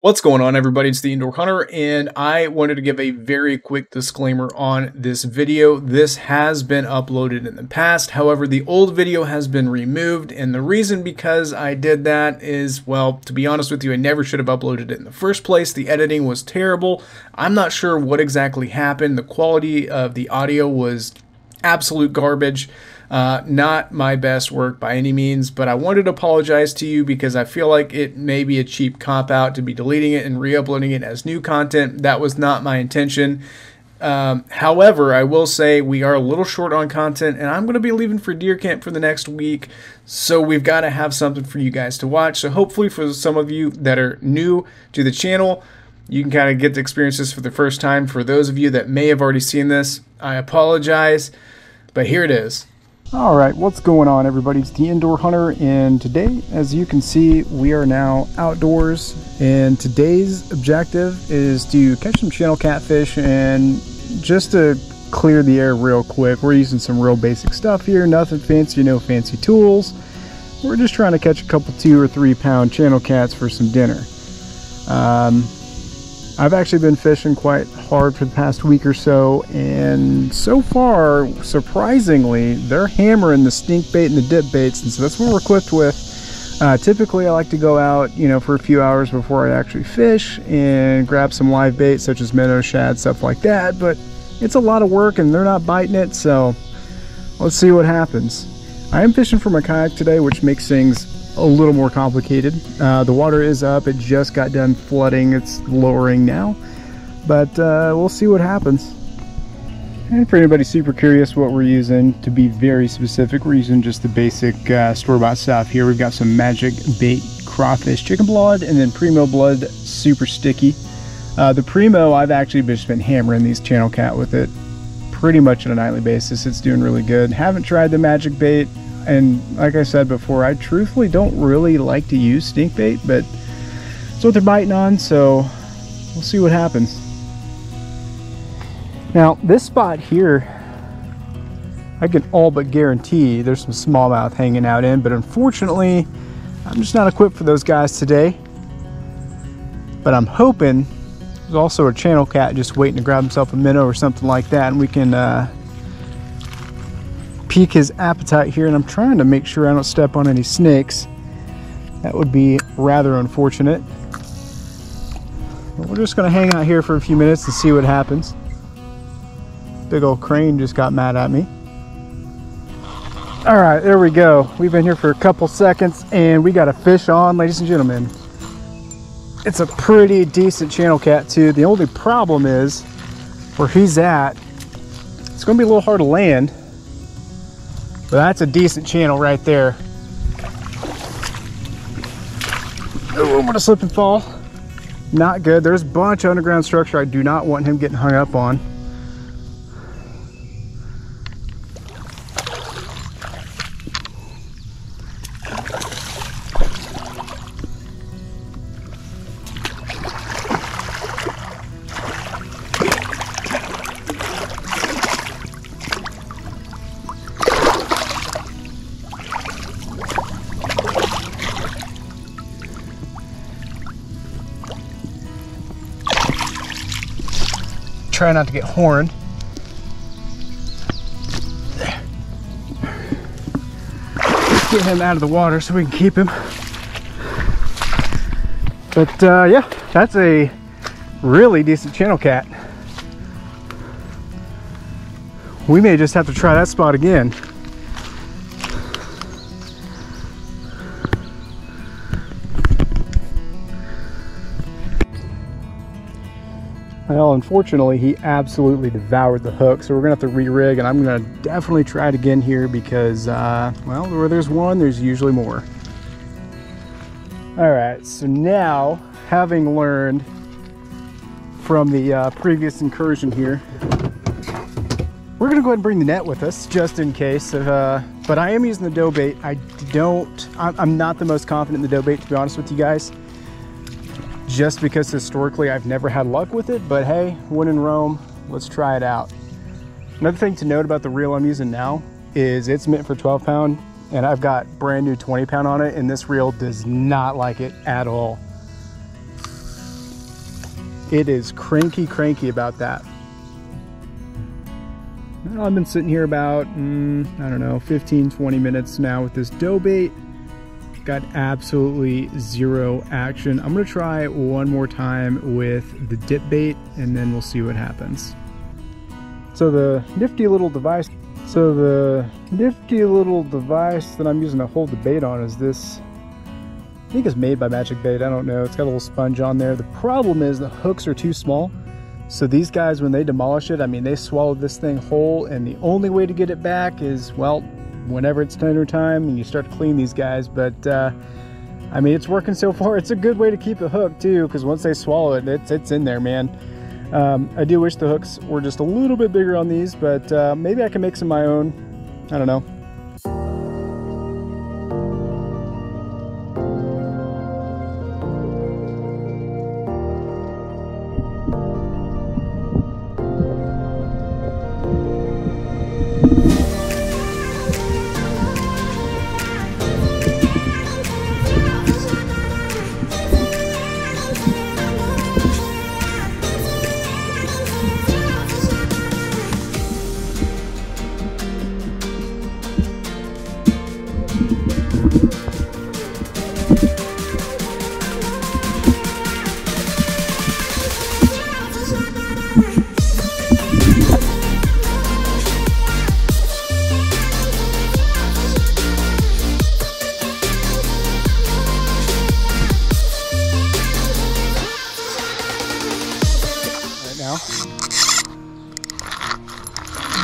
What's going on, everybody? It's the Indoor Hunter, and I wanted to give a very quick disclaimer on this video. This has been uploaded in the past. However, the old video has been removed, and the reason because I did that is, well, to be honest with you, I never should have uploaded it in the first place. The editing was terrible. I'm not sure what exactly happened. The quality of the audio was absolute garbage. Not my best work by any means, but I wanted to apologize to you because I feel like it may be a cheap cop-out to be deleting it and re-uploading it as new content. That was not my intention. However, I will say we are a little short on content, and I'm going to be leaving for deer camp for the next week, so we've got to have something for you guys to watch. So hopefully for some of you that are new to the channel, you can kind of get to experience this for the first time. For those of you that may have already seen this, I apologize, but here it is. Alright, what's going on, everybody? It's the Indoor Hunter, and today, as you can see, we are now outdoors, and today's objective is to catch some channel catfish. And just to clear the air real quick, we're using some real basic stuff here, nothing fancy, no fancy tools. We're just trying to catch a couple 2 or 3 pound channel cats for some dinner. I've actually been fishing quite hard for the past week or so, and so far, surprisingly, they're hammering the stink bait and the dip baits, and so that's what we're equipped with. Typically, I like to go out, for a few hours before I actually fish and grab some live bait, such as minnow, shad, stuff like that, but it's a lot of work and they're not biting it, so let's see what happens. I am fishing for my kayak today, which makes things a little more complicated. The water is up, it just got done flooding, it's lowering now, but we'll see what happens. And for anybody super curious what we're using, to be very specific, we're using just the basic store-bought stuff here. We've got some Magic Bait Crawfish Chicken Blood and then Primo Blood Super Sticky. The Primo, I've actually just been hammering these channel cat with it pretty much on a nightly basis. It's doing really good. Haven't tried the Magic Bait, and like I said before, I truthfully don't really like to use stink bait, but it's what they're biting on, so we'll see what happens. Now, this spot here, I can all but guarantee there's some smallmouth hanging out in, but unfortunately, I'm just not equipped for those guys today. But I'm hoping there's also a channel cat just waiting to grab himself a minnow or something like that, and we can pique his appetite here. And I'm trying to make sure I don't step on any snakes. That would be rather unfortunate. But we're just going to hang out here for a few minutes and see what happens. Big old crane just got mad at me. All right, there we go. We've been here for a couple seconds and we got a fish on, ladies and gentlemen. It's a pretty decent channel cat too. The only problem is where he's at, it's going to be a little hard to land. But that's a decent channel right there. Oh, I'm gonna slip and fall. Not good. There's a bunch of underground structure I do not want him getting hung up on. Try not to get horned. There. Get him out of the water so we can keep him. But yeah, that's a really decent channel cat. We may just have to try that spot again. Well, unfortunately, he absolutely devoured the hook, so we're gonna have to re-rig, and I'm gonna definitely try it again here because, well, where there's one, there's usually more. All right, so now, having learned from the previous incursion here, we're gonna go ahead and bring the net with us, just in case, but I am using the dough bait. I'm not the most confident in the dough bait, to be honest with you guys. Just because historically I've never had luck with it, but hey, when in Rome, let's try it out. Another thing to note about the reel I'm using now is it's meant for 12 pound and I've got brand new 20 pound on it, and this reel does not like it at all. It is cranky about that. I've been sitting here about, I don't know, 15-20 minutes now with this dough bait. Got absolutely zero action. I'm gonna try one more time with the dip bait and then we'll see what happens. So the nifty little device that I'm using to hold the bait on is this. I think it's made by Magic Bait, I don't know. It's got a little sponge on there. The problem is the hooks are too small. So these guys, when they demolish it, I mean, they swallowed this thing whole, and the only way to get it back is, well, whenever it's tender time and you start to clean these guys. But I mean, it's working so far. It's a good way to keep it hooked too, because once they swallow it, it's in there, man. I do wish the hooks were just a little bit bigger on these, but maybe I can make some of my own. I don't know.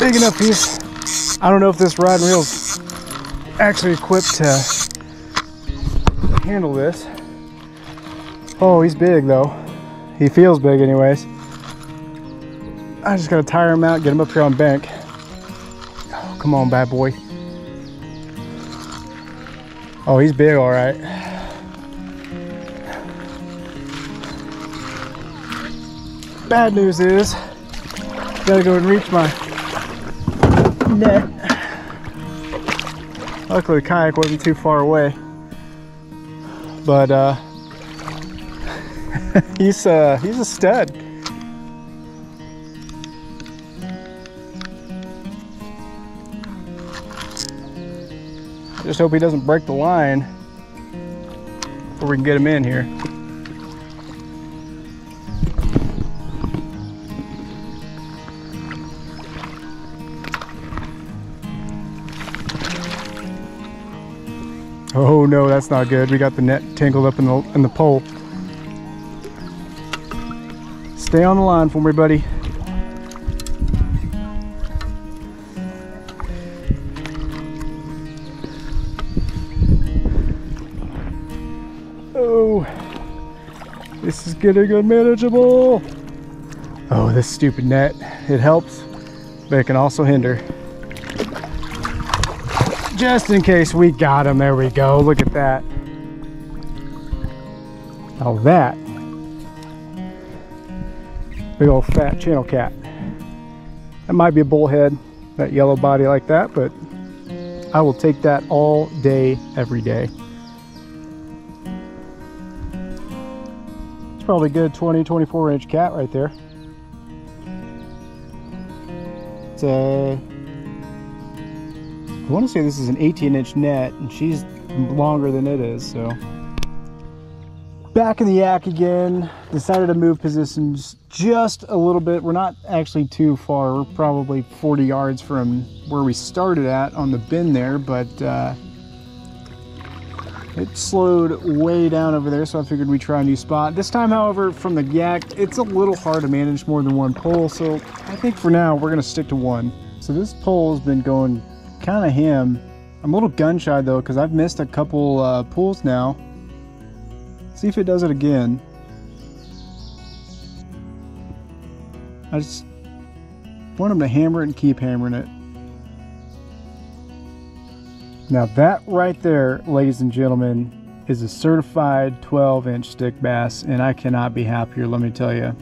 Big enough piece. I don't know if this rod and reel's actually equipped to handle this. Oh, he's big though. He feels big anyways. I just gotta tire him out, get him up here on bank. Oh, come on, bad boy. Oh, he's big, all right. Bad news is, gotta go and reach my net. Luckily the kayak wasn't too far away, but he's a stud. Just hope he doesn't break the line before we can get him in here. Oh no, that's not good. We got the net tangled up in the pole. Stay on the line for me, buddy. Oh, this is getting unmanageable. Oh, this stupid net. It helps, but it can also hinder. Just in case we got him. There we go. Look at that. Now that, big old fat channel cat. That might be a bullhead, that yellow body like that, but I will take that all day, every day. It's probably a good 20, 24 inch cat right there. It's a, I want to say this is an 18-inch net, and she's longer than it is, so. Back in the yak again. Decided to move positions just a little bit. We're not actually too far. We're probably 40 yards from where we started at on the bin there, but it slowed way down over there, so I figured we'd try a new spot. This time, however, from the yak, it's a little hard to manage more than one pole, so I think for now, we're gonna stick to one. So this pole has been going kind of ham. I'm a little gun shy though, because I've missed a couple pulls now. See if it does it again. I just want him to hammer it and keep hammering it. Now that right there, ladies and gentlemen, is a certified 12-inch stick bass, and I cannot be happier, let me tell you.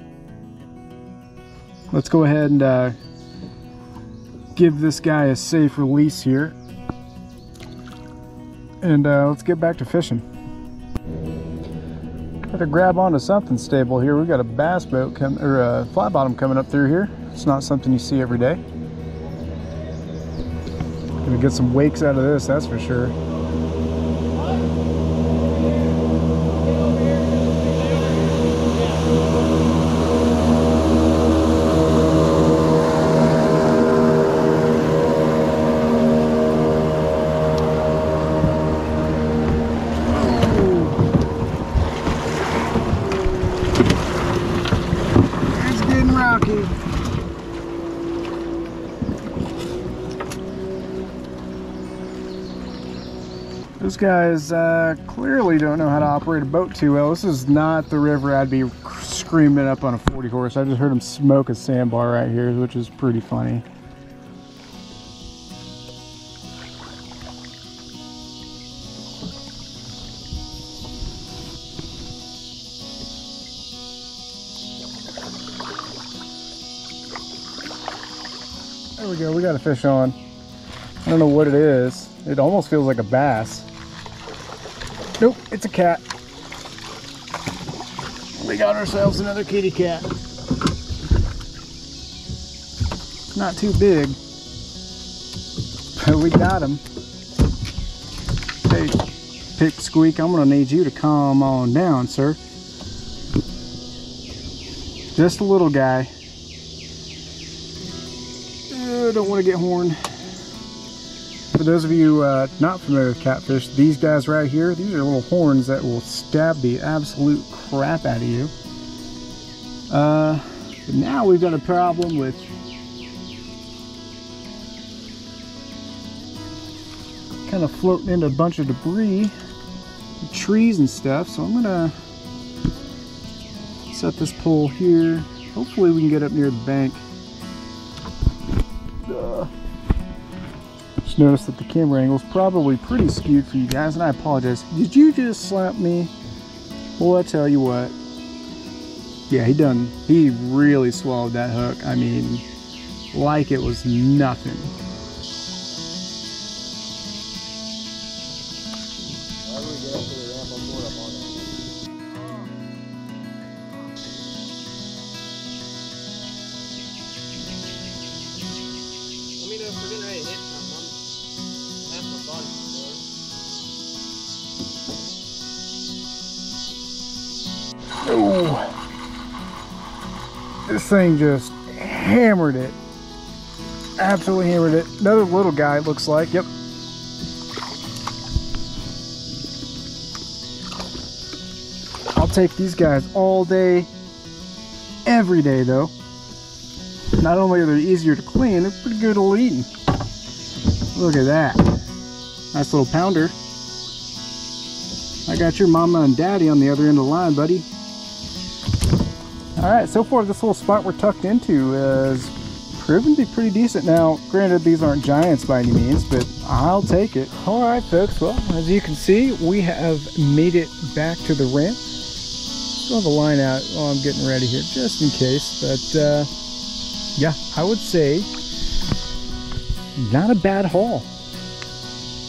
Let's go ahead and give this guy a safe release here, and let's get back to fishing. Better grab onto something stable here. We've got a bass boat or a flat bottom coming up through here. It's not something you see every day. Gonna get some wakes out of this, that's for sure. Those guys clearly don't know how to operate a boat too well. This is not the river I'd be screaming up on a 40 horse. I just heard them smoke a sandbar right here, which is pretty funny. There we go, we got a fish on. I don't know what it is. It almost feels like a bass. Nope, it's a cat. We got ourselves another kitty cat. It's not too big, but we got him. Hey, Pipsqueak, I'm gonna need you to calm on down, sir. Just a little guy. Don't want to get horned. For those of you not familiar with catfish, these guys right here, these are little horns that will stab the absolute crap out of you. But now we've got a problem with kind of floating into a bunch of debris, trees and stuff. So I'm gonna set this pole here. Hopefully we can get up near the bank. Just noticed that the camera angle is probably pretty skewed for you guys, and I apologize. Did you just slap me? Well, I tell you what. Yeah, he really swallowed that hook. I mean, like it was nothing. How do we get up to the ramp? I'll pull it up on it. Let me know if we're getting ready to hit something. That's my body for. Oh, this thing just hammered it. Absolutely hammered it. Another little guy, it looks like. Yep. I'll take these guys all day, every day though. Not only are they easier to clean, they're pretty good at eating. Look at that. Nice little pounder. I got your mama and daddy on the other end of the line, buddy. Alright, so far this little spot we're tucked into has proven to be pretty decent. Now, granted, these aren't giants by any means, but I'll take it. Alright folks, well, as you can see, we have made it back to the ramp. Still have a line out while I'm getting ready here, just in case. But, yeah, I would say not a bad haul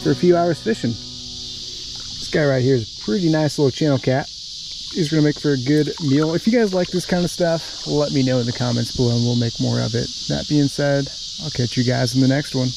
for a few hours fishing. This guy right here is a pretty nice little channel cat. He's going to make for a good meal. If you guys like this kind of stuff, let me know in the comments below and we'll make more of it. That being said, I'll catch you guys in the next one.